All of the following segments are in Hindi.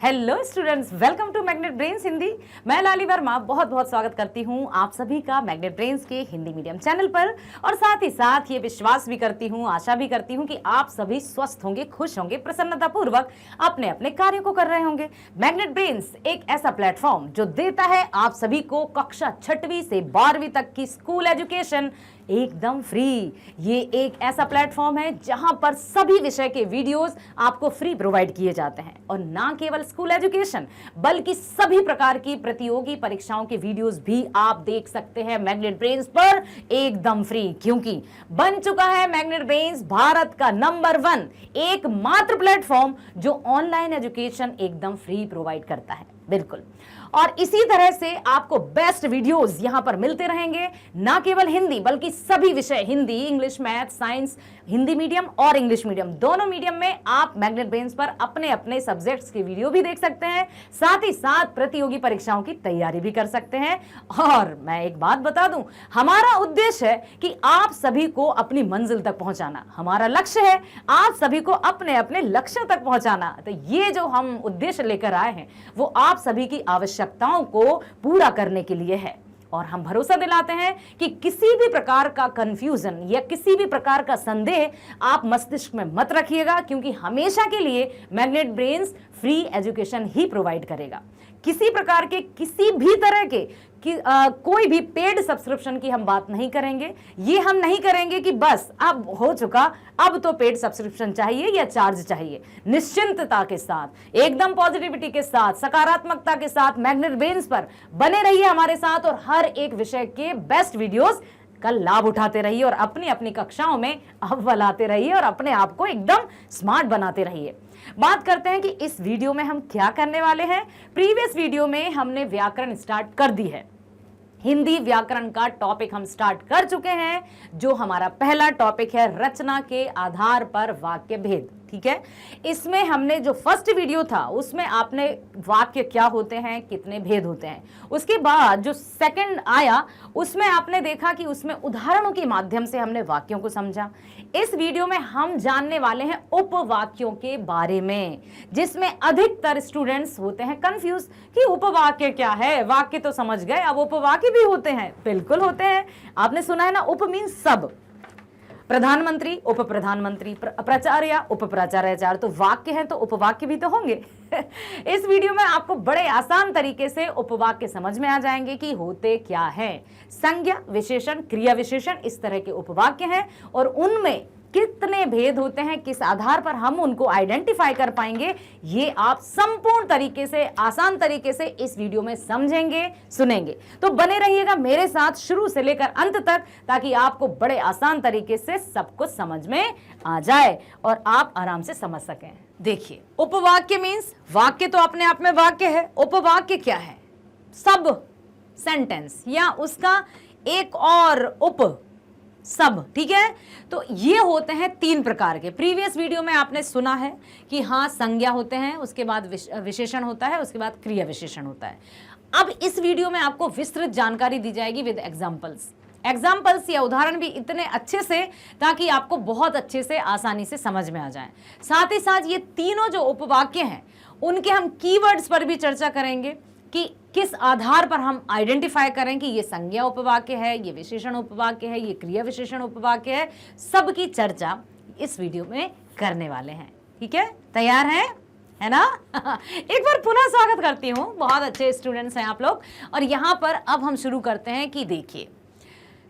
Hello students, welcome to Magnet Brains Hindi. मैं लाली वर्मा बहुत बहुत स्वागत करती हूँ आप सभी का मैग्नेट ब्रेन्स के हिंदी मीडियम चैनल पर। और साथ ही साथ ये विश्वास भी करती हूँ, आशा भी करती हूँ कि आप सभी स्वस्थ होंगे, खुश होंगे, प्रसन्नता पूर्वक अपने अपने कार्यों को कर रहे होंगे। मैग्नेट ब्रेन्स एक ऐसा प्लेटफॉर्म जो देता है आप सभी को कक्षा 6वीं से 12वीं तक की स्कूल एजुकेशन एकदम फ्री। ये एक ऐसा प्लेटफॉर्म है जहां पर सभी विषय के वीडियोस आपको फ्री प्रोवाइड किए जाते हैं। और ना केवल स्कूल एजुकेशन बल्कि सभी प्रकार की प्रतियोगी परीक्षाओं के वीडियोस भी आप देख सकते हैं मैग्नेट ब्रेन्स पर एकदम फ्री, क्योंकि बन चुका है मैग्नेट ब्रेन्स भारत का नंबर 1 एकमात्र प्लेटफॉर्म जो ऑनलाइन एजुकेशन एकदम फ्री प्रोवाइड करता है। बिल्कुल। और इसी तरह से आपको बेस्ट वीडियोस यहां पर मिलते रहेंगे, ना केवल हिंदी बल्कि सभी विषय, Hindi, English, math, science, Hindi medium और इंग्लिश मीडियम दोनों मीडियम में आप मैग्नेट ब्रेन्स पर अपने अपने सब्जेक्ट्स के वीडियो भी देख सकते हैं। साथ ही साथ प्रतियोगी परीक्षाओं की तैयारी भी कर सकते हैं। और मैं एक बात बता दूं, हमारा उद्देश्य है कि आप सभी को अपनी मंजिल तक पहुंचाना। हमारा लक्ष्य है आप सभी को अपने अपने लक्ष्य तक पहुंचाना। तो ये जो हम उद्देश्य लेकर आए हैं वो आप सभी की आवश्यकताओं को पूरा करने के लिए है। और हम भरोसा दिलाते हैं कि किसी भी प्रकार का कंफ्यूजन या किसी भी प्रकार का संदेह आप मस्तिष्क में मत रखिएगा, क्योंकि हमेशा के लिए मैग्नेट ब्रेन्स फ्री एजुकेशन ही प्रोवाइड करेगा। किसी प्रकार के किसी भी तरह के कोई भी पेड सब्सक्रिप्शन की हम बात नहीं करेंगे। ये हम नहीं करेंगे कि बस अब हो चुका, अब तो पेड सब्सक्रिप्शन चाहिए या चार्ज चाहिए। निश्चिंतता के साथ, एकदम पॉजिटिविटी के साथ, सकारात्मकता के साथ मैग्नेट ब्रेन्स पर बने रहिए हमारे साथ और हर एक विषय के बेस्ट वीडियोस का लाभ उठाते रहिए और अपनी अपनी कक्षाओं में अव्वल आते रहिए और अपने आप को एकदम स्मार्ट बनाते रहिए। बात करते हैं कि इस वीडियो में हम क्या करने वाले हैं। प्रीवियस वीडियो में हमने व्याकरण स्टार्ट कर दी है। हिंदी व्याकरण का टॉपिक हम स्टार्ट कर चुके हैं, जो हमारा पहला टॉपिक है रचना के आधार पर वाक्य भेद। ठीक है, इसमें हमने जो फर्स्ट वीडियो था उसमें आपने वाक्य क्या होते हैं, कितने भेद होते हैं, उसके बाद जो सेकंड आया उसमें आपने देखा कि उसमें उदाहरणों के माध्यम से हमने वाक्यों को समझा। इस वीडियो में हम जानने वाले हैं उपवाक्यों के बारे में, जिसमें अधिकतर स्टूडेंट्स होते हैं कंफ्यूज कि उपवाक्य क्या है। वाक्य तो समझ गए, अब उपवाक्य भी होते हैं। बिल्कुल होते हैं। आपने सुना है ना, उप मीन्स सब, प्रधानमंत्री, उप प्रधानमंत्री, प्राचार्य, उप प्राचार्य, तो वाक्य है तो उपवाक्य भी तो होंगे। इस वीडियो में आपको बड़े आसान तरीके से उपवाक्य समझ में आ जाएंगे कि होते क्या है। संज्ञा, विशेषण, क्रिया विशेषण, इस तरह के उपवाक्य हैं और उनमें कितने भेद होते हैं, किस आधार पर हम उनको आइडेंटिफाई कर पाएंगे, ये आप संपूर्ण तरीके से, आसान तरीके से इस वीडियो में समझेंगे, सुनेंगे। तो बने रहिएगा मेरे साथ शुरू से लेकर अंत तक, ताकि आपको बड़े आसान तरीके से सब कुछ समझ में आ जाए और आप आराम से समझ सकें। देखिए, उपवाक्य मीन्स वाक्य तो अपने आप में वाक्य है। उपवाक्य क्या है? सब सेंटेंस या उसका एक और उप सब। ठीक है, तो ये होते हैं 3 प्रकार के। प्रीवियस वीडियो में आपने सुना है कि हाँ, संज्ञा होते हैं, उसके बाद विशेषण होता है, उसके बाद क्रिया विशेषण होता है। अब इस वीडियो में आपको विस्तृत जानकारी दी जाएगी विद एग्जाम्पल्स या उदाहरण भी इतने अच्छे से, ताकि आपको बहुत अच्छे से आसानी से समझ में आ जाए। साथ ही साथ ये तीनों जो उपवाक्य हैं उनके हम कीवर्ड्स पर भी चर्चा करेंगे कि किस आधार पर हम आइडेंटिफाई करें कि ये संज्ञा उपवाक्य है, ये विशेषण उपवाक्य है, ये क्रिया विशेषण उपवाक्य है। सबकी चर्चा इस वीडियो में करने वाले हैं। ठीक है, तैयार हैं? है ना? एक बार पुनः स्वागत करती हूं। बहुत अच्छे स्टूडेंट्स हैं आप लोग। और यहां पर अब हम शुरू करते हैं कि देखिए,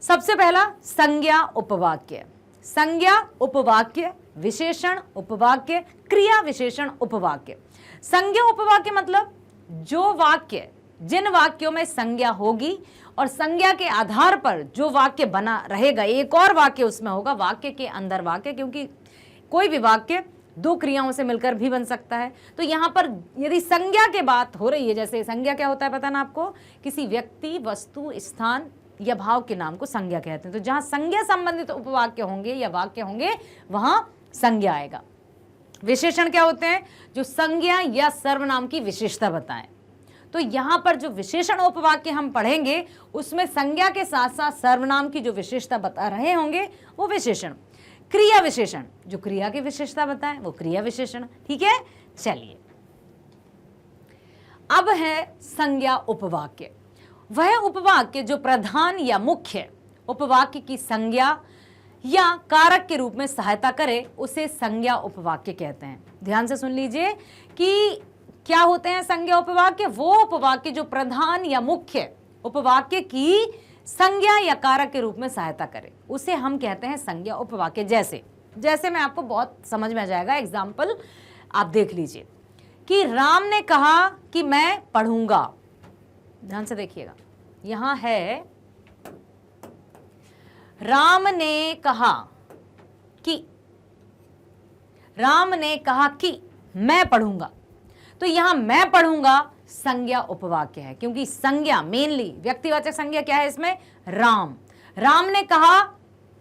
सबसे पहला संज्ञा उपवाक्य। संज्ञा उपवाक्य, विशेषण उपवाक्य, क्रिया विशेषण उपवाक्य। संज्ञा उपवाक्य मतलब जो वाक्य, जिन वाक्यों में संज्ञा होगी और संज्ञा के आधार पर जो वाक्य बना रहेगा, एक और वाक्य उसमें होगा, वाक्य के अंदर वाक्य, क्योंकि कोई भी वाक्य 2 क्रियाओं से मिलकर भी बन सकता है। तो यहां पर यदि संज्ञा की बात हो रही है, जैसे संज्ञा क्या होता है पता ना आपको, किसी व्यक्ति, वस्तु, स्थान या भाव के नाम को संज्ञा कहते हैं। तो जहां संज्ञा संबंधित उपवाक्य होंगे या वाक्य होंगे वहां संज्ञा आएगा। विशेषण क्या होते हैं? जो संज्ञा या सर्वनाम की विशेषता बताएं। तो यहां पर जो विशेषण उपवाक्य हम पढ़ेंगे उसमें संज्ञा के साथ साथ सर्वनाम की जो विशेषता बता रहे होंगे वो विशेषण। क्रिया विशेषण, जो क्रिया की विशेषता बताएं वो क्रिया विशेषण। ठीक है, चलिए अब है संज्ञा उपवाक्य। वह उपवाक्य जो प्रधान या मुख्य उपवाक्य की संज्ञा या कारक के रूप में सहायता करे उसे संज्ञा उपवाक्य कहते हैं। ध्यान से सुन लीजिए कि क्या होते हैं संज्ञा उपवाक्य। वो उपवाक्य जो प्रधान या मुख्य उपवाक्य की संज्ञा या कारक के रूप में सहायता करे उसे हम कहते हैं संज्ञा उपवाक्य। जैसे मैं आपको बहुत समझ में आ जाएगा, एग्जाम्पल आप देख लीजिए कि राम ने कहा कि मैं पढ़ूंगा। ध्यान से देखिएगा, यहां है राम ने कहा कि मैं पढ़ूंगा। तो यहां मैं पढ़ूंगा संज्ञा उपवाक्य है, क्योंकि संज्ञा मेनली व्यक्तिवाचक संज्ञा क्या है इसमें, राम ने कहा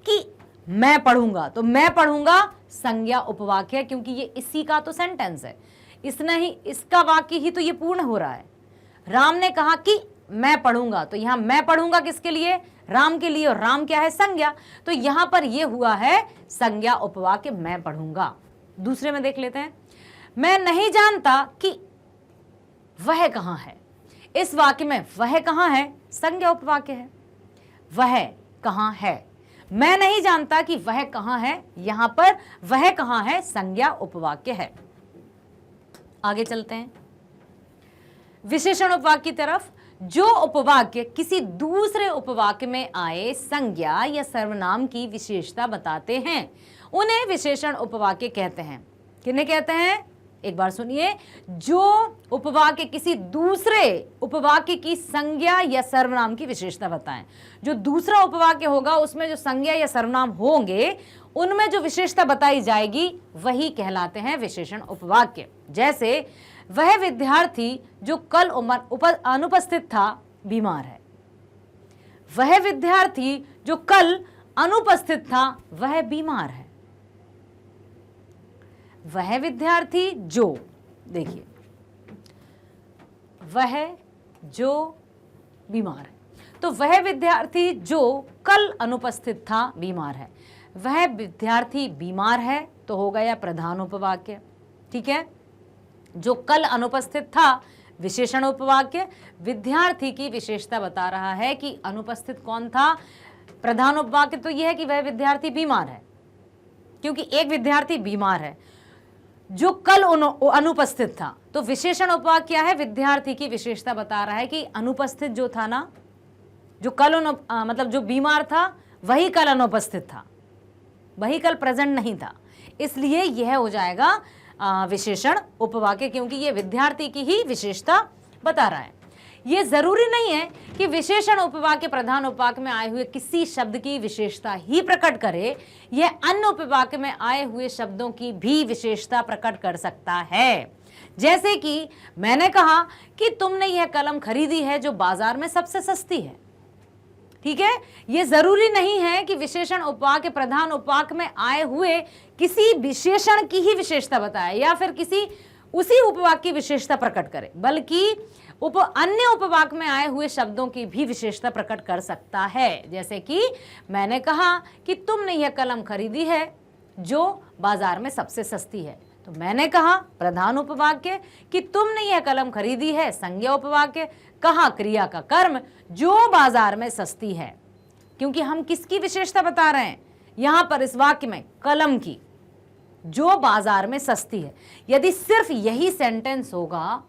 कि मैं पढ़ूंगा, तो मैं पढ़ूंगा संज्ञा उपवाक्य है, क्योंकि ये इसी का तो सेंटेंस है, इसका वाक्य ही तो ये पूर्ण हो रहा है। राम ने कहा कि मैं पढ़ूंगा, तो यहां मैं पढ़ूंगा किसके लिए, राम के लिए, और राम क्या है, संज्ञा। तो यहां पर ये हुआ है संज्ञा उपवाक्य, मैं पढ़ूंगा। दूसरे में देख लेते हैं, मैं नहीं जानता कि वह कहां है। इस वाक्य में वह कहां है संज्ञा उपवाक्य है, वह कहां है। मैं नहीं जानता कि वह कहां है, यहां पर वह कहां है संज्ञा उपवाक्य है। आगे चलते हैं विशेषण उपवाक्य की तरफ। जो उपवाक्य किसी दूसरे उपवाक्य में आए संज्ञा या सर्वनाम की विशेषता बताते हैं उन्हें विशेषण उपवाक्य कहते हैं। किन्हें कहते हैं, एक बार सुनिए, जो उपवाक्य किसी दूसरे उपवाक्य की संज्ञा या सर्वनाम की विशेषता बताएं। जो दूसरा उपवाक्य होगा उसमें जो संज्ञा या सर्वनाम होंगे उनमें जो विशेषता बताई जाएगी वही कहलाते हैं विशेषण उपवाक्य। जैसे वह विद्यार्थी जो कल अनुपस्थित था बीमार है। वह विद्यार्थी जो कल अनुपस्थित था वह बीमार है। वह विद्यार्थी जो, देखिए, वह जो बीमार है, तो वह विद्यार्थी जो कल अनुपस्थित था बीमार है। वह विद्यार्थी बीमार है तो हो गया प्रधान उपवाक्य, ठीक है। जो कल अनुपस्थित था विशेषण उपवाक्य, विद्यार्थी की विशेषता बता रहा है कि अनुपस्थित कौन था। प्रधान उपवाक्य तो यह है कि वह विद्यार्थी बीमार है, क्योंकि एक विद्यार्थी बीमार है जो कल अनुपस्थित था। तो विशेषण उपवाक्य क्या है, विद्यार्थी की विशेषता बता रहा है कि अनुपस्थित जो था ना, जो कल मतलब जो बीमार था वही कल अनुपस्थित था, वही कल प्रेजेंट नहीं था, इसलिए यह हो जाएगा विशेषण उपवाक्य, क्योंकि यह विद्यार्थी की ही विशेषता बता रहा है। यह जरूरी नहीं है कि विशेषण उपवाक्य प्रधान उपवाक्य में आए हुए किसी शब्द की विशेषता ही प्रकट करे, यह अन्य उपवाक्य में आए हुए शब्दों की भी विशेषता प्रकट कर सकता है। जैसे कि मैंने कहा कि तुमने यह कलम खरीदी है जो बाजार में सबसे सस्ती है, ठीक है। यह जरूरी नहीं है कि विशेषण उपवाक्य प्रधान उपवाक्य में आए हुए किसी विशेषण की ही विशेषता बताए या फिर किसी उसी उपवाक्य की विशेषता प्रकट करे, बल्कि अन्य उपवाक्य में आए हुए शब्दों की भी विशेषता प्रकट कर सकता है। जैसे कि मैंने कहा कि तुमने यह कलम खरीदी है जो बाजार में सबसे सस्ती है, तो मैंने कहा प्रधान उपवाक्य कि तुमने यह कलम खरीदी है संज्ञा उपवाक्य, कहा क्रिया का कर्म जो बाजार में सस्ती है, क्योंकि हम किसकी विशेषता बता रहे हैं यहां पर इस वाक्य में, कलम की, जो बाजार में सस्ती है। यदि सिर्फ यही सेंटेंस होगा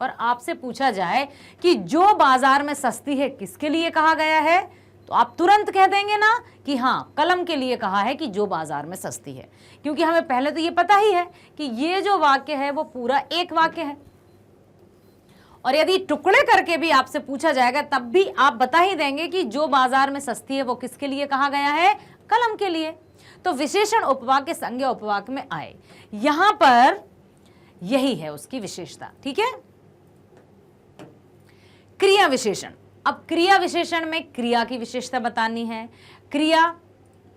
और आपसे पूछा जाए कि जो बाजार में सस्ती है किसके लिए कहा गया है, तो आप तुरंत कह देंगे ना कि हाँ कलम के लिए कहा है कि जो बाजार में सस्ती है, क्योंकि हमें पहले तो ये पता ही है कि ये जो वाक्य है वो पूरा एक वाक्य है। और यदि टुकड़े करके भी आपसे पूछा जाएगा तब भी आप बता ही देंगे कि जो बाजार में सस्ती है वो किसके लिए कहा गया है, कलम के लिए। तो विशेषण उपवाक्य संज्ञा उपवाक्य में आए, यहां पर यही है उसकी विशेषता, ठीक है। क्रिया विशेषण, अब क्रिया विशेषण में क्रिया की विशेषता बतानी है। क्रिया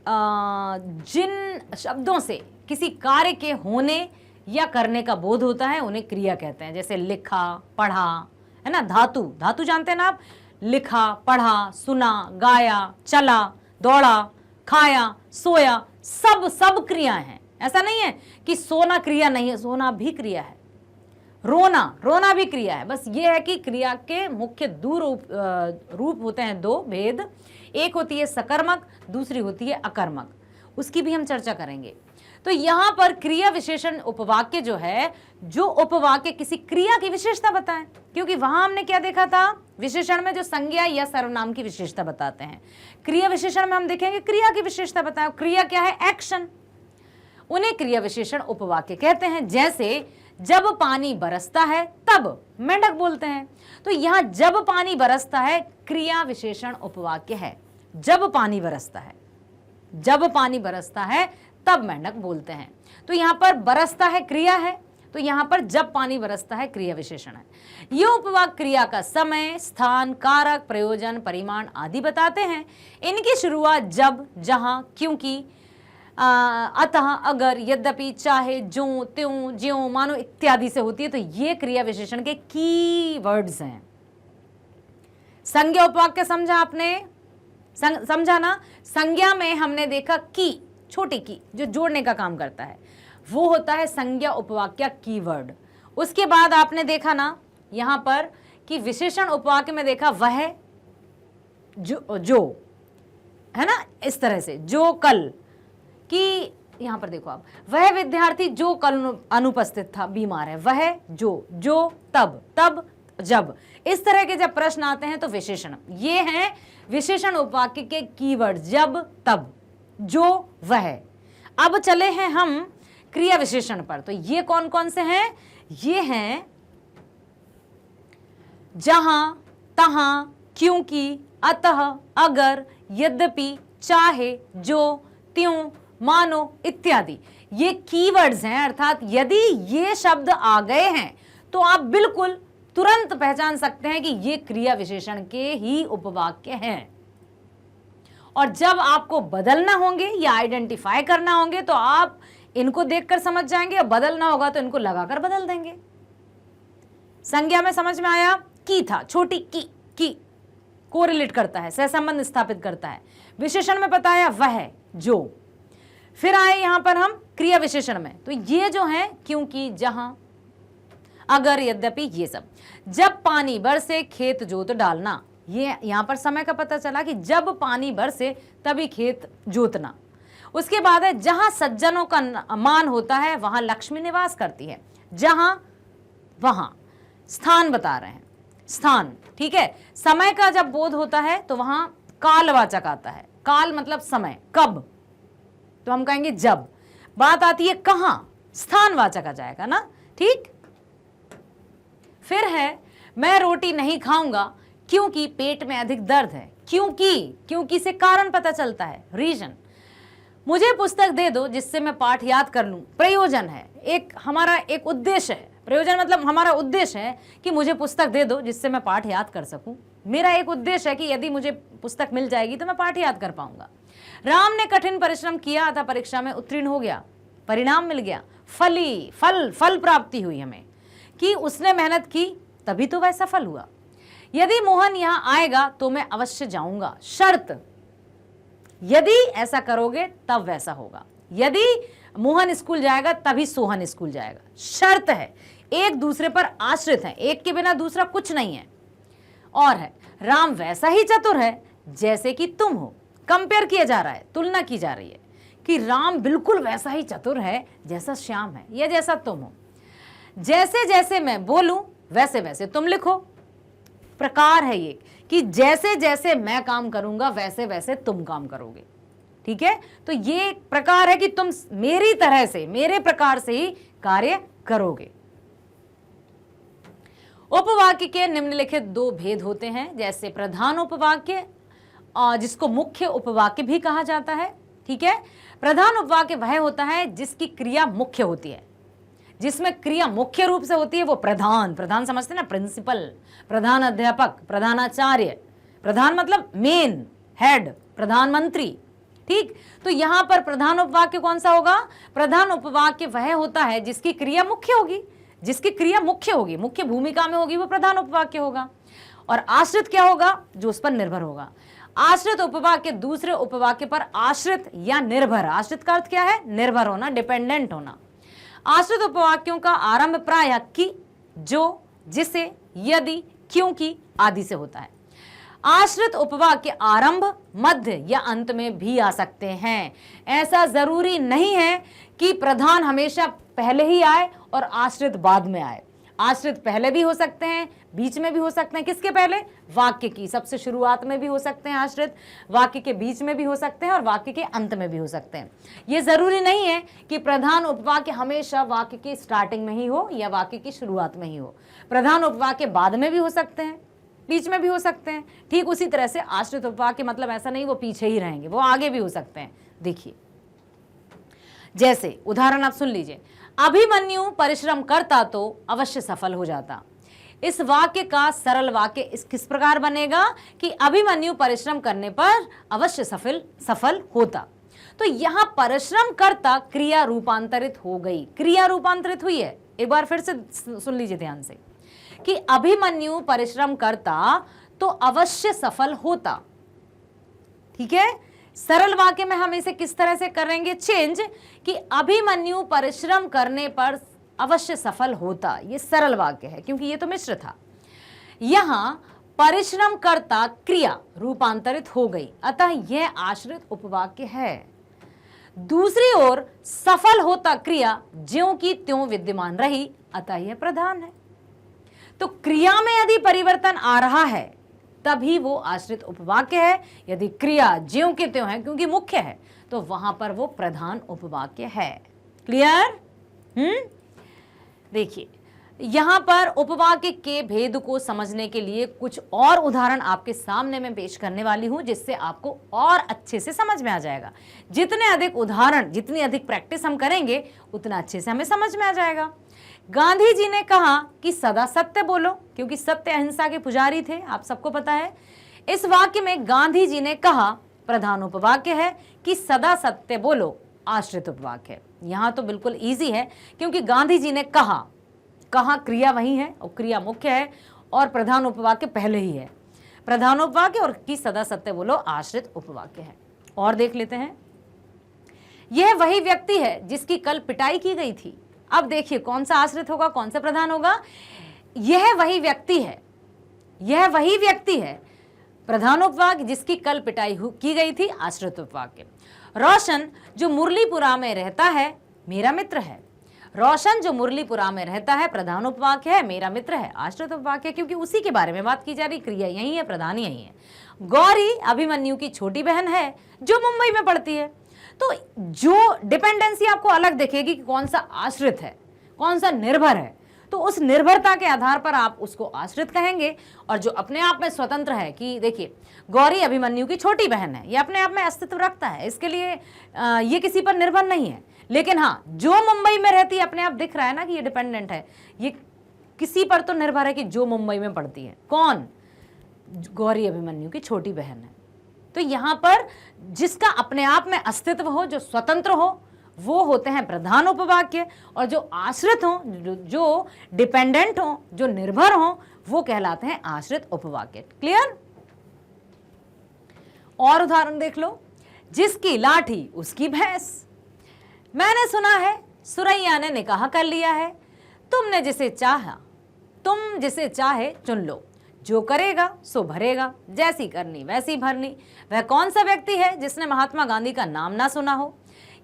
जिन शब्दों से किसी कार्य के होने या करने का बोध होता है उन्हें क्रिया कहते हैं। जैसे लिखा, पढ़ा, है ना। धातु, धातु जानते हैं ना आप, लिखा, पढ़ा, सुना, गाया, चला, दौड़ा, खाया, सोया, सब क्रियाएं हैं। ऐसा नहीं है कि सोना क्रिया नहीं है, सोना भी क्रिया है। रोना, रोना भी क्रिया है। बस ये है कि क्रिया के मुख्य दो रूप होते हैं, दो भेद। एक होती है सकर्मक, दूसरी होती है अकर्मक, उसकी भी हम चर्चा करेंगे। तो यहां पर क्रिया विशेषण उपवाक्य जो है, जो उपवाक्य किसी क्रिया की विशेषता बताएं, क्योंकि वहां हमने क्या देखा था, विशेषण में जो संज्ञा या सर्वनाम की विशेषता बताते हैं, क्रिया विशेषण में हम देखेंगे क्रिया की विशेषता बताएं। क्रिया क्या है, एक्शन, उन्हें क्रिया विशेषण उपवाक्य कहते हैं। जैसे जब पानी बरसता है तब मेंढक बोलते हैं, तो यहां जब पानी बरसता है क्रिया विशेषण उपवाक्य है। जब पानी बरसता है, जब पानी बरसता है तब मेंढक बोलते हैं। तो यहां पर बरसता है क्रिया है, तो यहां पर जब पानी बरसता है क्रिया विशेषण है। ये उपवाक्य क्रिया का समय, स्थान, कारक, प्रयोजन, परिमाण आदि बताते हैं। इनकी शुरुआत जब, जहां, क्योंकि, अतः, अगर, यद्यपि, चाहे, जो, त्यों, ज्यों, मानो इत्यादि से होती है। तो ये क्रिया विशेषण के की वर्ड्स हैं। संज्ञा उपवाक्य समझा आपने, समझा ना। संज्ञा में हमने देखा की, छोटी की, जो जोड़ने का काम करता है, वो होता है संज्ञा उपवाक्य कीवर्ड। उसके बाद आपने देखा ना यहां पर कि विशेषण उपवाक्य में देखा वह, जो है ना, इस तरह से, जो, कल, कि यहां पर देखो आप, वह विद्यार्थी जो कल अनुपस्थित था, बीमार है, वह, जो, तब, जब। इस तरह के जब प्रश्न आते हैं तो विशेषण, ये हैं विशेषण उपवाक्य के कीवर्ड, जब, तब, जो, वह। अब चले हैं हम क्रिया विशेषण पर। तो ये कौन कौन से हैं, ये हैं जहां, तहां, क्योंकि, अतः, अगर, यद्यपि, चाहे, जो, त्यों, मानो इत्यादि। ये कीवर्ड्स हैं, अर्थात यदि ये शब्द आ गए हैं तो आप बिल्कुल तुरंत पहचान सकते हैं कि ये क्रिया विशेषण के ही उपवाक्य हैं। और जब आपको बदलना होंगे या आइडेंटिफाई करना होंगे तो आप इनको देखकर समझ जाएंगे, और बदलना होगा तो इनको लगाकर बदल देंगे। संज्ञा में समझ में आया, की था, छोटी की कोरिलेट करता है, सहसंबंध स्थापित करता है। विशेषण में बताया वह, जो। फिर आए यहां पर हम क्रिया विशेषण में, तो ये जो है क्योंकि, जहां, अगर, यद्यपि, ये सब। जब पानी बरसे खेत जोत डालना, ये यहां पर समय का पता चला कि जब पानी बरसे तभी खेत जोतना। उसके बाद है जहां सज्जनों का मान होता है वहां लक्ष्मी निवास करती है, जहां, वहां। स्थान बता रहे हैं, स्थान, ठीक है। समय का जब बोध होता है तो वहां कालवाचक आता है, काल मतलब समय, कब, तो हम कहेंगे जब। बात आती है कहां, स्थानवाचक आ जाएगा ना, ठीक। फिर है मैं रोटी नहीं खाऊंगा क्योंकि पेट में अधिक दर्द है। क्योंकि से कारण पता चलता है, रीजन। मुझे पुस्तक दे दो जिससे मैं पाठ याद कर लूं, प्रयोजन है, एक हमारा एक उद्देश्य है। प्रयोजन मतलब हमारा उद्देश्य है कि मुझे पुस्तक दे दो जिससे मैं पाठ याद कर सकूं। मेरा एक उद्देश्य है कि यदि मुझे पुस्तक मिल जाएगी तो मैं पाठ याद कर पाऊंगा। राम ने कठिन परिश्रम किया था, परीक्षा में उत्तीर्ण हो गया, परिणाम मिल गया, फल प्राप्ति हुई हमें, कि उसने मेहनत की तभी तो वैसा फल हुआ। यदि मोहन यहां आएगा तो मैं अवश्य जाऊंगा, शर्त, यदि ऐसा करोगे तब वैसा होगा। यदि मोहन स्कूल जाएगा तभी सोहन स्कूल जाएगा, शर्त है, एक दूसरे पर आश्रित है, एक के बिना दूसरा कुछ नहीं है। और है राम वैसा ही चतुर है जैसे कि तुम हो, कंपेयर किया जा रहा है, तुलना की जा रही है कि राम बिल्कुल वैसा ही चतुर है जैसा श्याम है या जैसा तुम हो। जैसे जैसे मैं बोलूं वैसे वैसे तुम लिखो, प्रकार है ये कि जैसे जैसे मैं काम करूंगा वैसे वैसे तुम काम करोगे, ठीक है। तो ये एक प्रकार है कि तुम मेरी तरह से, मेरे प्रकार से ही कार्य करोगे। उपवाक्य के निम्नलिखित दो भेद होते हैं, जैसे प्रधान उपवाक्य जिसको मुख्य उपवाक्य भी कहा जाता है, ठीक है। प्रधान उपवाक्य वह होता है जिसकी क्रिया मुख्य होती है, जिसमें क्रिया मुख्य रूप से होती है, वो प्रधान समझते हैं ना, प्रिंसिपल, प्रधान अध्यापक, प्रधानाचार्य, प्रधान मतलब मेन, हेड, प्रधानमंत्री, ठीक। तो यहां पर प्रधान उपवाक्य कौन सा होगा? प्रधान उपवाक्य वह होता है जिसकी क्रिया मुख्य होगी, जिसकी क्रिया मुख्य होगी, मुख्य भूमिका में होगी, वो प्रधान उपवाक्य होगा। और आश्रित क्या होगा? जो उस पर निर्भर होगा। आश्रित उपवाक्य दूसरे उपवाक्य पर आश्रित या निर्भर, आश्रित का अर्थ क्या है? निर्भर होना, डिपेंडेंट होना। आश्रित उपवाक्यों का आरंभ प्रायः की, जो, जिसे, यदि, क्योंकि आदि से होता है। आश्रित उपवाक्य आरंभ, मध्य या अंत में भी आ सकते हैं। ऐसा जरूरी नहीं है कि प्रधान हमेशा पहले ही आए और आश्रित बाद में आए। आश्रित पहले भी हो सकते हैं, बीच में भी हो सकते हैं। किसके पहले? वाक्य की सबसे शुरुआत में भी हो सकते हैं आश्रित, वाक्य के बीच में भी हो सकते हैं और वाक्य के अंत में भी हो सकते हैं। ये जरूरी नहीं है कि प्रधान उपवाक्य हमेशा वाक्य की स्टार्टिंग में ही हो या वाक्य की शुरुआत में ही हो। प्रधान उपवाक्य बाद में भी हो सकते हैं, बीच में भी हो सकते हैं। ठीक उसी तरह से आश्रित उपवाक्य मतलब ऐसा नहीं वो पीछे ही रहेंगे, वो आगे भी हो सकते हैं। देखिए, जैसे उदाहरण आप सुन लीजिए, अभिमन्यु परिश्रम करता तो अवश्य सफल हो जाता। इस वाक्य का सरल वाक्य किस प्रकार बनेगा कि अभिमन्यु परिश्रम करने पर अवश्य सफल होता। तो यहां परिश्रम करता क्रिया रूपांतरित हो गई, क्रिया रूपांतरित हुई है। एक बार फिर से सुन लीजिए ध्यान से कि अभिमन्यु परिश्रम करता तो अवश्य सफल होता। ठीक है, सरल वाक्य में हम इसे किस तरह से करेंगे चेंज कि अभिमन्यु परिश्रम करने पर अवश्य सफल होता। ये सरल वाक्य है क्योंकि ये तो मिश्र था। यहां परिश्रम करता क्रिया रूपांतरित हो गई, अतः यह आश्रित उपवाक्य है। दूसरी ओर सफल होता क्रिया ज्यों की त्यों विद्यमान रही, अतः यह प्रधान है। तो क्रिया में यदि परिवर्तन आ रहा है तभी वो आश्रित उपवाक्य है। यदि क्रिया ज्यों के त्यों है क्योंकि मुख्य है तो वहां पर वो प्रधान उपवाक्य है। क्लियर? देखिए, यहां पर उपवाक्य के भेद को समझने के लिए कुछ और उदाहरण आपके सामने मैं पेश करने वाली हूं, जिससे आपको और अच्छे से समझ में आ जाएगा। जितने अधिक उदाहरण, जितनी अधिक प्रैक्टिस हम करेंगे उतना अच्छे से हमें समझ में आ जाएगा। गांधी जी ने कहा कि सदा सत्य बोलो, क्योंकि सत्य अहिंसा के पुजारी थे, आप सबको पता है। इस वाक्य में गांधी जी ने कहा प्रधान उपवाक्य है कि सदा सत्य बोलो, आश्रित उपवाक्य है। यहां तो बिल्कुल इजी है क्योंकि गांधी जी ने कहा क्रिया वही है और क्रिया मुख्य है और प्रधान उपवाक्य पहले ही है। प्रधान उपवाक्य और कि सदा सत्य बोलो आश्रित उपवाक्य है। और देख लेते हैं, यह वही व्यक्ति है जिसकी कल पिटाई की गई थी। अब देखिए कौन सा आश्रित होगा, कौन सा प्रधान होगा। यह वही व्यक्ति है, यह वही व्यक्ति है, प्रधान उपवाक्य जिसकी कल पिटाई की गई थी, आश्रित उपवाक्य। रोशन जो मुरलीपुरा में रहता है मेरा मित्र है। रोशन जो मुरलीपुरा में रहता है प्रधान उपवाक्य है, मेरा मित्र है आश्रित उपवाक्य, क्योंकि उसी के बारे में बात की जा रही, क्रिया यही है, प्रधान यही है। गौरी अभिमन्यु की छोटी बहन है जो मुंबई में पढ़ती है। तो जो डिपेंडेंसी आपको अलग दिखेगी कि कौन सा आश्रित है, कौन सा निर्भर है, तो उस निर्भरता के आधार पर आप उसको आश्रित कहेंगे। और जो अपने आप में स्वतंत्र है कि देखिए गौरी अभिमन्यु की छोटी बहन है, ये अपने आप में अस्तित्व रखता है, इसके लिए ये किसी पर निर्भर नहीं है। लेकिन हाँ, जो मुंबई में रहती है, अपने आप दिख रहा है ना कि ये डिपेंडेंट है, ये किसी पर तो निर्भर है कि जो मुंबई में पढ़ती है। कौन? गौरी अभिमन्यु की छोटी बहन है। तो यहां पर जिसका अपने आप में अस्तित्व हो, जो स्वतंत्र हो, वो होते हैं प्रधान उपवाक्य, और जो आश्रित हो, जो डिपेंडेंट हो, जो निर्भर हो, वो कहलाते हैं आश्रित उपवाक्य। क्लियर? और उदाहरण देख लो, जिसकी लाठी उसकी भैंस। मैंने सुना है सुरैया ने निकाह कर लिया है। तुम जिसे चाहे चुन लो, जो करेगा सो भरेगा, जैसी करनी वैसी भरनी। वह कौन सा व्यक्ति है जिसने महात्मा गांधी का नाम ना सुना हो?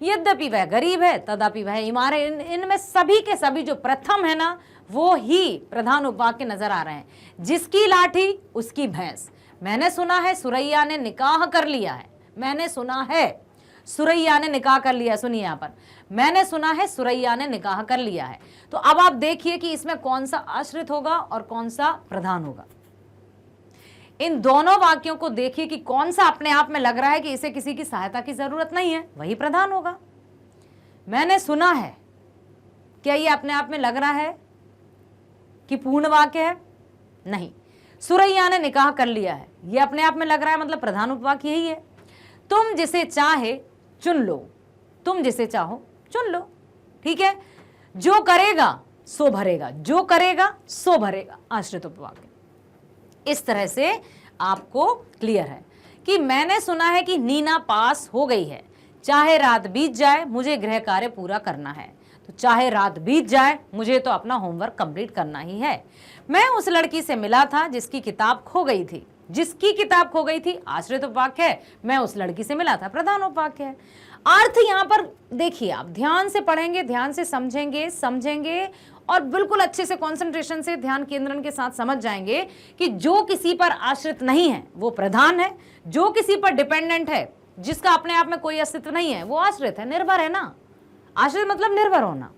यद्यपि वह गरीब है तथापि वह ईमार है। इनमें सभी के सभी जो प्रथम है ना, वो ही प्रधान उपवाक्य नजर आ रहे हैं। जिसकी लाठी उसकी भैंस। मैंने सुना है सुरैया ने निकाह कर लिया है। मैंने सुना है सुरैया ने निकाह कर लिया। सुनिए यहाँ पर, मैंने सुना है सुरैया ने निकाह कर लिया है। तो अब आप देखिए कि इसमें कौन सा आश्रित होगा और कौन सा प्रधान होगा। इन दोनों वाक्यों को देखिए कि कौन सा अपने आप में लग रहा है कि इसे किसी की सहायता की जरूरत नहीं है, वही प्रधान होगा। मैंने सुना है, क्या ये अपने आप में लग रहा है कि पूर्ण वाक्य है? नहीं। सुरैया ने निकाह कर लिया है, ये अपने आप में लग रहा है, मतलब प्रधान उपवाक्य यही है। तुम जिसे चाहे चुन लो, तुम जिसे चाहो चुन लो। ठीक है, जो करेगा सो भरेगा, जो करेगा सो भरेगा, आश्रित उपवाक्य। इस तरह से आपको क्लियर है कि मैंने सुना है कि नीना पास हो गई है, चाहे रात बीत जाए मुझे गृह कार्य पूरा करना है। तो चाहे रात बीत जाए मुझे तो अपना होमवर्क कंप्लीट करना ही है। मैं उस लड़की से मिला था जिसकी किताब खो गई थी। जिसकी किताब खो गई थी आश्रित उपवाक्य है, मैं उस लड़की से मिला था प्रधान उपवाक्य है। अर्थ यहां पर देखिए, आप ध्यान से पढ़ेंगे, ध्यान से समझेंगे और बिल्कुल अच्छे से कंसंट्रेशन से ध्यान केंद्रण के साथ समझ जाएंगे कि जो किसी पर आश्रित नहीं है वो प्रधान है, जो किसी पर डिपेंडेंट है, जिसका अपने आप में कोई अस्तित्व नहीं है, वो आश्रित है, निर्भर है ना। आश्रित मतलब निर्भर होना।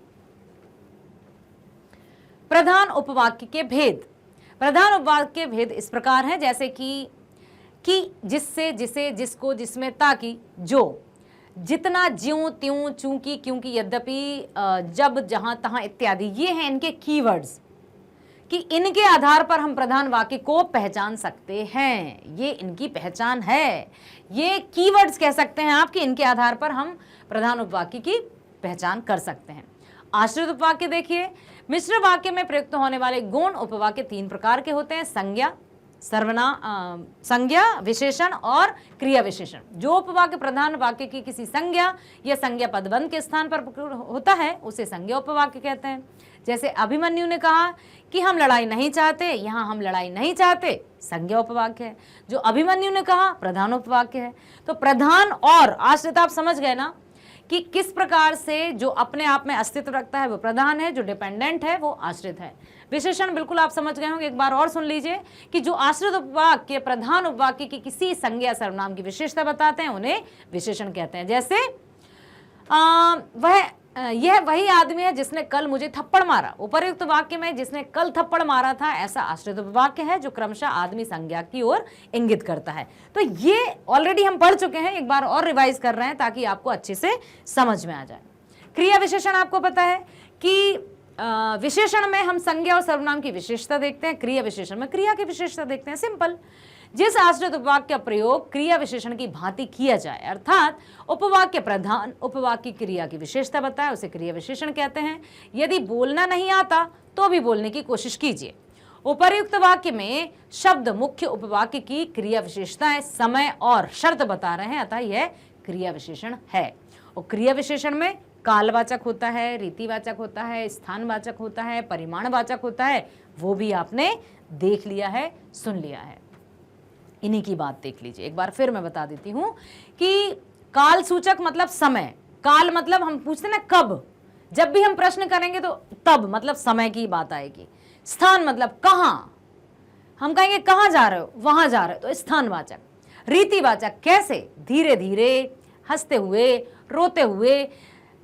प्रधान उपवाक्य के भेद। प्रधान उपवाक्य के भेद इस प्रकार हैं जैसे कि जिससे, जिसे, जिसको, जिसमें, ताकि, जो, जितना, ज्यों, त्यों, चूंकि, क्योंकि, यद्यपि, जब, जहां, तहां इत्यादि। ये हैं इनके कीवर्ड्स कि इनके आधार पर हम प्रधान वाक्य को पहचान सकते हैं। ये इनकी पहचान है, ये कीवर्ड्स कह सकते हैं आप कि इनके आधार पर हम प्रधान उपवाक्य की पहचान कर सकते हैं। आश्रित उपवाक्य देखिए, मिश्र वाक्य में प्रयुक्त होने वाले गौण उपवाक्य 3 प्रकार के होते हैं: संज्ञा, संज्ञा, विशेषण और क्रिया विशेषण। जो उपवाक्य प्रधान वाक्य की किसी संज्ञा या संज्ञा पदबंध के स्थान पर होता है उसे संज्ञा उपवाक्य कहते हैं। जैसे अभिमन्यु ने कहा कि हम लड़ाई नहीं चाहते, यहाँ हम लड़ाई नहीं चाहते, संज्ञा उपवाक्य है। जो अभिमन्यु ने कहा प्रधान उपवाक्य है। तो प्रधान और आश्रित आप समझ गए ना कि किस प्रकार से जो अपने आप में अस्तित्व रखता है वो प्रधान है, जो डिपेंडेंट है वो आश्रित है। विशेषण बिल्कुल आप समझ गए होंगे, एक बार और सुन लीजिए कि जो आश्रित उपवाक्य प्रधान उपवाक्य की किसी संज्ञा सर्वनाम की विशेषता बताते हैं उन्हें विशेषण कहते हैं। जैसे यह वही आदमी है जिसने कल मुझे थप्पड़ मारा। उपर्युक्त वाक्य में जिसने कल थप्पड़ मारा था ऐसा आश्रित उपवाक्य है जो क्रमशः आदमी संज्ञा की ओर इंगित करता है। तो ये ऑलरेडी हम पढ़ चुके हैं, एक बार और रिवाइज कर रहे हैं ताकि आपको अच्छे से समझ में आ जाए। क्रिया विशेषण आपको पता है कि विशेषण में हम संज्ञा और सर्वनाम की विशेषता देखते हैं, क्रिया विशेषण में क्रिया की विशेषता देखते हैं। सिंपल। जिस आश्रित उपवाक्य का प्रयोग क्रिया विशेषण की भांति किया जाए, अर्थात उपवाक्य प्रधान उपवाक्य क्रिया की विशेषता बताए, उसे क्रिया विशेषण कहते हैं। यदि बोलना नहीं आता तो भी बोलने की कोशिश कीजिए। उपर्युक्त वाक्य में शब्द मुख्य उपवाक्य की क्रिया विशेषताएं समय और शर्त बता रहे हैं, अतः यह क्रिया विशेषण है। और क्रिया विशेषण में कालवाचक होता है, रीतिवाचक होता है, स्थानवाचक होता है, परिमाणवाचक होता है। वो भी आपने देख लिया है, सुन लिया है। इन्हीं की बात देख लीजिए। एक बार फिर मैं बता देती हूं कि काल सूचक मतलब समय, काल मतलब हम पूछते ना कब, जब भी हम प्रश्न करेंगे तो तब मतलब समय की बात आएगी। स्थान मतलब कहां, हम कहेंगे कहां जा रहे हो, वहां जा रहे हो, तो स्थानवाचक। रीतिवाचक कैसे, धीरे धीरे, हंसते हुए, रोते हुए,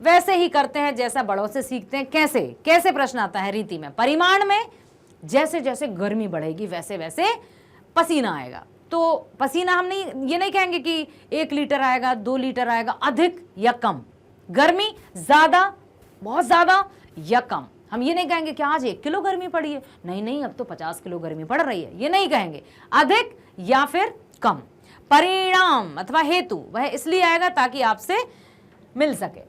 वैसे ही करते हैं जैसा बड़ों से सीखते हैं, कैसे कैसे प्रश्न आता है रीति में। परिमाण में जैसे जैसे गर्मी बढ़ेगी वैसे वैसे पसीना आएगा। तो पसीना हम नहीं, ये नहीं कहेंगे कि 1 लीटर आएगा, 2 लीटर आएगा, अधिक या कम। गर्मी ज्यादा, बहुत ज्यादा या कम। हम ये नहीं कहेंगे कि आज 1 किलो गर्मी पड़ी है, नहीं नहीं अब तो 50 किलो गर्मी पड़ रही है, ये नहीं कहेंगे। अधिक या फिर कम। परिणाम अथवा हेतु वह इसलिए आएगा ताकि आपसे मिल सके।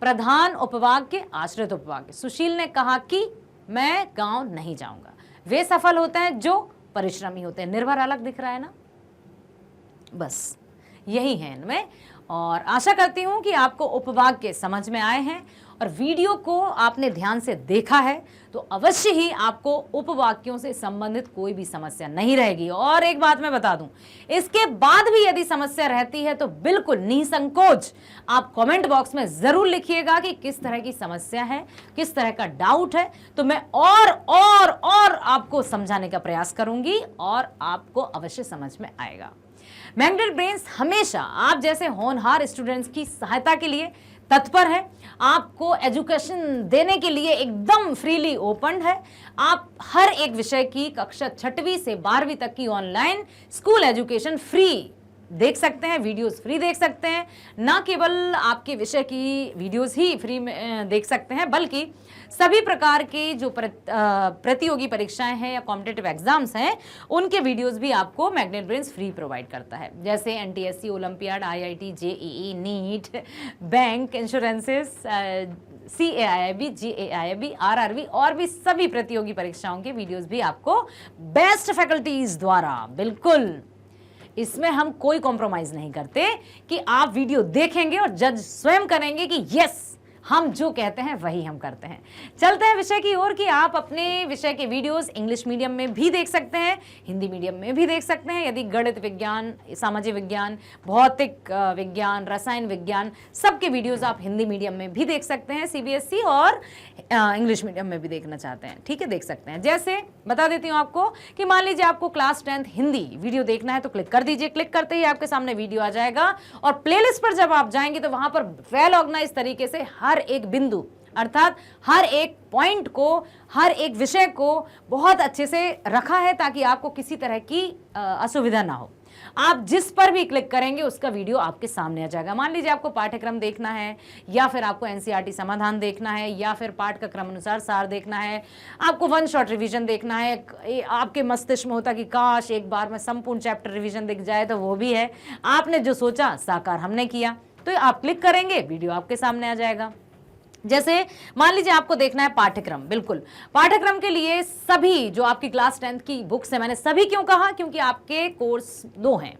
प्रधान उपवाक्य आश्रित उपवाक्य। सुशील ने कहा कि मैं गांव नहीं जाऊंगा। वे सफल होते हैं जो परिश्रमी होते हैं। निर्भर अलग दिख रहा है ना, बस यही है इनमें। और आशा करती हूं कि आपको उपवाक्य समझ में आए हैं और वीडियो को आपने ध्यान से देखा है तो अवश्य ही आपको उपवाक्यों से संबंधित कोई भी समस्या नहीं रहेगी। और एक बात मैं बता दूं, इसके बाद भी यदि समस्या रहती है तो बिल्कुल निसंकोच आप कमेंट बॉक्स में जरूर लिखिएगा कि किस तरह की समस्या है, किस तरह का डाउट है, तो मैं और आपको समझाने का प्रयास करूंगी और आपको अवश्य समझ में आएगा। मैग्नेट ब्रेन्स हमेशा आप जैसे होनहार स्टूडेंट्स की सहायता के लिए तत्पर है। आपको एजुकेशन देने के लिए एकदम फ्रीली ओपन है। आप हर एक विषय की कक्षा 6वीं से 12वीं तक की ऑनलाइन स्कूल एजुकेशन फ्री देख सकते हैं, वीडियोस फ्री देख सकते हैं। ना केवल आपके विषय की वीडियोस ही फ्री में देख सकते हैं बल्कि सभी प्रकार की जो प्रतियोगी परीक्षाएं हैं या कॉम्पिटिटिव एग्जाम्स हैं उनके वीडियोस भी आपको मैग्नेट ब्रेन्स फ्री प्रोवाइड करता है। जैसे NTSC, olympiad, IIT, JEE, NEET, bank, insurances, CAIIB, GAIIB, RRB और भी सभी प्रतियोगी परीक्षाओं के वीडियोस भी आपको बेस्ट फैकल्टीज द्वारा, बिल्कुल इसमें हम कोई कॉम्प्रोमाइज नहीं करते कि आप वीडियो देखेंगे और जज स्वयं करेंगे कि यस हम जो कहते हैं वही हम करते हैं। चलते हैं विषय की ओर कि आप अपने विषय के वीडियोस इंग्लिश मीडियम में भी देख सकते हैं, हिंदी मीडियम में भी देख सकते हैं। यदि गणित विज्ञान, सामाजिक विज्ञान, भौतिक विज्ञान, रसायन विज्ञान, सबके वीडियोस आप हिंदी मीडियम में भी देख सकते हैं, सीबीएसई और इंग्लिश मीडियम में भी देखना चाहते हैं, ठीक है, देख सकते हैं। जैसे बता देती हूँ आपको कि मान लीजिए आपको क्लास 10th हिंदी वीडियो देखना है तो क्लिक कर दीजिए। क्लिक करते ही आपके सामने वीडियो आ जाएगा और प्लेलिस्ट पर जब आप जाएंगे तो वहां पर वेल ऑर्गेनाइज तरीके से हर एक बिंदु अर्थात हर एक पॉइंट को, हर एक विषय को बहुत अच्छे से रखा है ताकि आपको किसी तरह की असुविधा ना हो। आप जिस पर भी क्लिक करेंगे उसका वीडियो आपके सामने आ जाएगा। मान लीजिए आपको पाठ्यक्रम देखना है या फिर आपको एनसीईआरटी समाधान देखना है या फिर पाठ का क्रम अनुसार सार देखना है, आपको वन शॉट रिवीजन देखना है, आपके मस्तिष्क में होता कि काश एक बार में संपूर्ण चैप्टर रिवीजन दिख जाए, तो वो भी है। आपने जो सोचा साकार हमने किया, तो आप क्लिक करेंगे वीडियो आपके सामने आ जाएगा। जैसे मान लीजिए आपको देखना है पाठ्यक्रम, बिल्कुल पाठ्यक्रम के लिए सभी जो आपकी क्लास 10th की बुक्स है, मैंने सभी क्यों कहा, क्योंकि आपके कोर्स 2 हैं,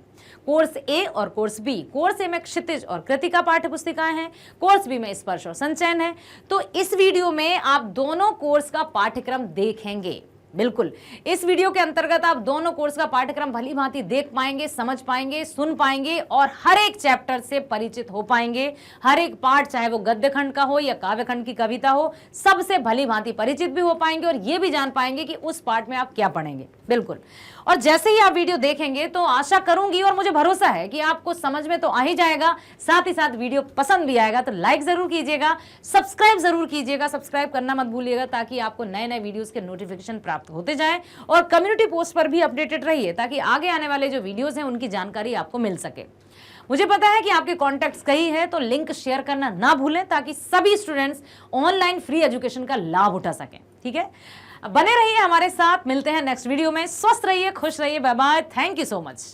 कोर्स ए और कोर्स बी। कोर्स ए में क्षितिज और कृतिका पाठ्य पुस्तिकाएं हैं, कोर्स बी में स्पर्श और संचयन है। तो इस वीडियो में आप दोनों कोर्स का पाठ्यक्रम देखेंगे। बिल्कुल इस वीडियो के अंतर्गत आप दोनों कोर्स का पाठ्यक्रम भली भांति देख पाएंगे, समझ पाएंगे, सुन पाएंगे और हर एक चैप्टर से परिचित हो पाएंगे। हर एक पाठ, चाहे वो गद्य खंड का हो या काव्य खंड की कविता हो, सबसे भली भांति परिचित भी हो पाएंगे और ये भी जान पाएंगे कि उस पाठ में आप क्या पढ़ेंगे। बिल्कुल, और जैसे ही आप वीडियो देखेंगे तो आशा करूंगी और मुझे भरोसा है कि आपको समझ में तो आ ही जाएगा, साथ ही साथ वीडियो पसंद भी आएगा। तो लाइक जरूर कीजिएगा, सब्सक्राइब जरूर कीजिएगा, सब्सक्राइब करना मत भूलिएगा ताकि आपको नए नए वीडियोस के नोटिफिकेशन प्राप्त होते जाएं। और कम्युनिटी पोस्ट पर भी अपडेटेड रहिए ताकि आगे आने वाले जो वीडियोस हैं उनकी जानकारी आपको मिल सके। मुझे पता है कि आपके कॉन्टैक्ट्स कई हैं, तो लिंक शेयर करना ना भूलें ताकि सभी स्टूडेंट्स ऑनलाइन फ्री एजुकेशन का लाभ उठा सकें। ठीक है, बने रहिए हमारे साथ, मिलते हैं नेक्स्ट वीडियो में। स्वस्थ रहिए, खुश रहिए, bye bye, thank you so much.